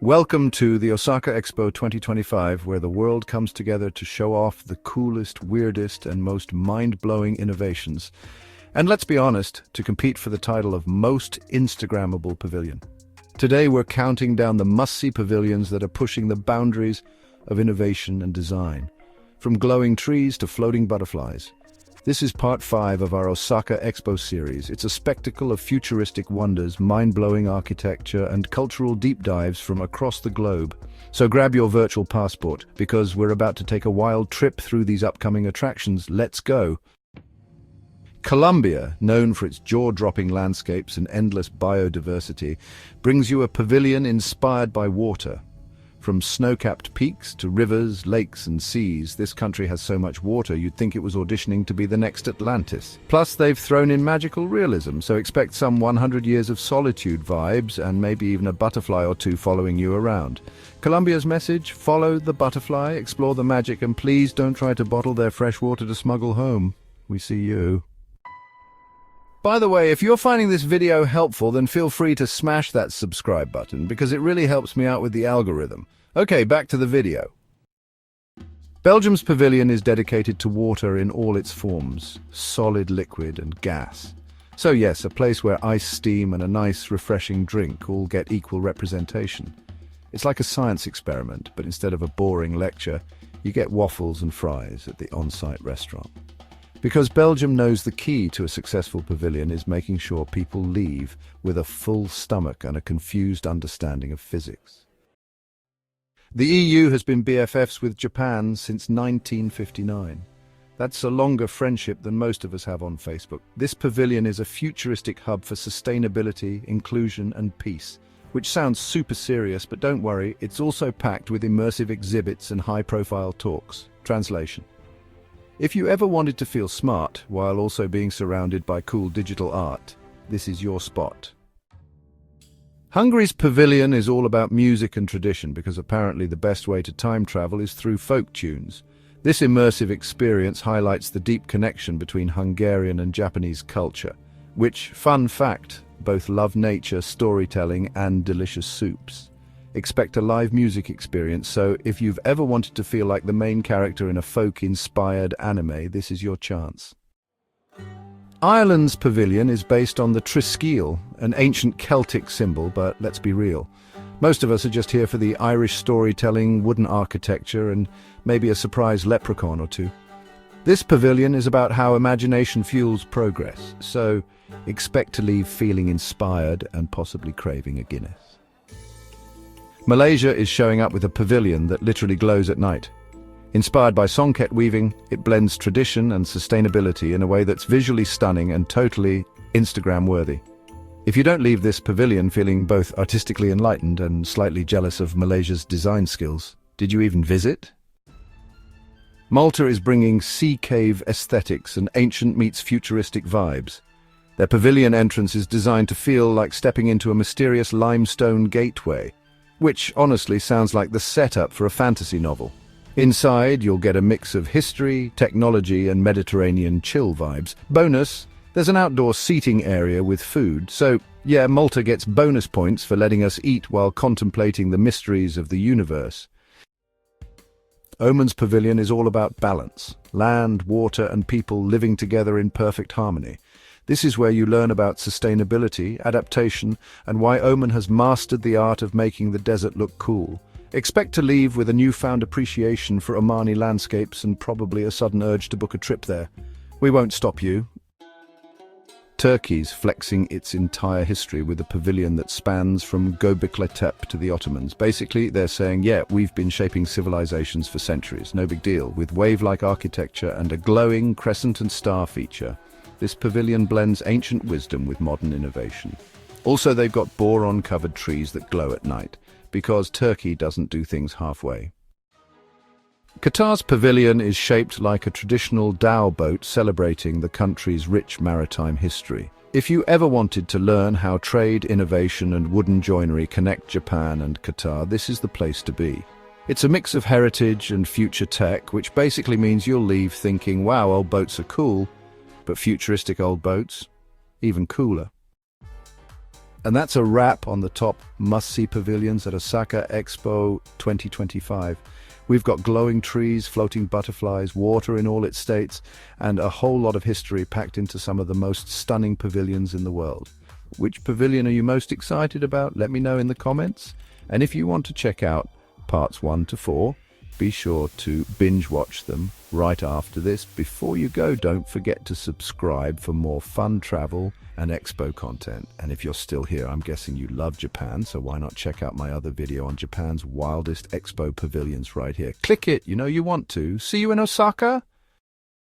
Welcome to the Osaka Expo 2025, where the world comes together to show off the coolest, weirdest, and most mind-blowing innovations. And let's be honest, to compete for the title of Most Instagrammable Pavilion. Today we're counting down the must-see pavilions that are pushing the boundaries of innovation and design. From glowing trees to floating butterflies. This is part 5 of our Osaka Expo series. It's a spectacle of futuristic wonders, mind-blowing architecture, and cultural deep dives from across the globe. So grab your virtual passport, because we're about to take a wild trip through these upcoming attractions. Let's go! Colombia, known for its jaw-dropping landscapes and endless biodiversity, brings you a pavilion inspired by water. From snow-capped peaks to rivers, lakes and seas, this country has so much water you'd think it was auditioning to be the next Atlantis. Plus, they've thrown in magical realism, so expect some 100 years of solitude vibes and maybe even a butterfly or two following you around. Colombia's message: follow the butterfly, explore the magic, and please don't try to bottle their fresh water to smuggle home. We see you. By the way, if you're finding this video helpful, then feel free to smash that subscribe button, because it really helps me out with the algorithm. Okay, back to the video. Belgium's pavilion is dedicated to water in all its forms, solid, liquid, and gas. So yes, a place where ice, steam, and a nice, refreshing drink all get equal representation. It's like a science experiment, but instead of a boring lecture, you get waffles and fries at the on-site restaurant. Because Belgium knows the key to a successful pavilion is making sure people leave with a full stomach and a confused understanding of physics. The EU has been BFFs with Japan since 1959. That's a longer friendship than most of us have on Facebook. This pavilion is a futuristic hub for sustainability, inclusion, and peace, which sounds super serious, but don't worry, it's also packed with immersive exhibits and high-profile talks. Translation: if you ever wanted to feel smart while also being surrounded by cool digital art, this is your spot. Hungary's pavilion is all about music and tradition, because apparently the best way to time travel is through folk tunes. This immersive experience highlights the deep connection between Hungarian and Japanese culture, which, fun fact, both love nature, storytelling, and delicious soups. Expect a live music experience, so if you've ever wanted to feel like the main character in a folk-inspired anime, this is your chance. Ireland's pavilion is based on the Triskele, an ancient Celtic symbol, but let's be real. Most of us are just here for the Irish storytelling, wooden architecture, and maybe a surprise leprechaun or two. This pavilion is about how imagination fuels progress, so expect to leave feeling inspired and possibly craving a Guinness. Malaysia is showing up with a pavilion that literally glows at night. Inspired by songket weaving, it blends tradition and sustainability in a way that's visually stunning and totally Instagram-worthy. If you don't leave this pavilion feeling both artistically enlightened and slightly jealous of Malaysia's design skills, did you even visit? Malta is bringing sea cave aesthetics and ancient meets futuristic vibes. Their pavilion entrance is designed to feel like stepping into a mysterious limestone gateway, which honestly sounds like the setup for a fantasy novel. Inside, you'll get a mix of history, technology, and Mediterranean chill vibes. Bonus, there's an outdoor seating area with food, so yeah, Malta gets bonus points for letting us eat while contemplating the mysteries of the universe. Oman's pavilion is all about balance. Land, water, and people living together in perfect harmony. This is where you learn about sustainability, adaptation, and why Oman has mastered the art of making the desert look cool. Expect to leave with a newfound appreciation for Omani landscapes and probably a sudden urge to book a trip there. We won't stop you. Turkey's flexing its entire history with a pavilion that spans from Göbekli Tepe to the Ottomans. Basically, they're saying, yeah, we've been shaping civilizations for centuries, no big deal. With wave-like architecture and a glowing crescent and star feature, this pavilion blends ancient wisdom with modern innovation. Also, they've got boron-covered trees that glow at night, because Turkey doesn't do things halfway. Qatar's pavilion is shaped like a traditional dhow boat celebrating the country's rich maritime history. If you ever wanted to learn how trade, innovation, and wooden joinery connect Japan and Qatar, this is the place to be. It's a mix of heritage and future tech, which basically means you'll leave thinking, wow, old boats are cool, but futuristic old boats, even cooler. And that's a wrap on the top must-see pavilions at Osaka Expo 2025. We've got glowing trees, floating butterflies, water in all its states, and a whole lot of history packed into some of the most stunning pavilions in the world. Which pavilion are you most excited about? Let me know in the comments. And if you want to check out parts 1 to 4, be sure to binge watch them right after this. Before you go, don't forget to subscribe for more fun travel and expo content. And if you're still here, I'm guessing you love Japan, so why not check out my other video on Japan's wildest expo pavilions right here. Click it, you know you want to. See you in Osaka!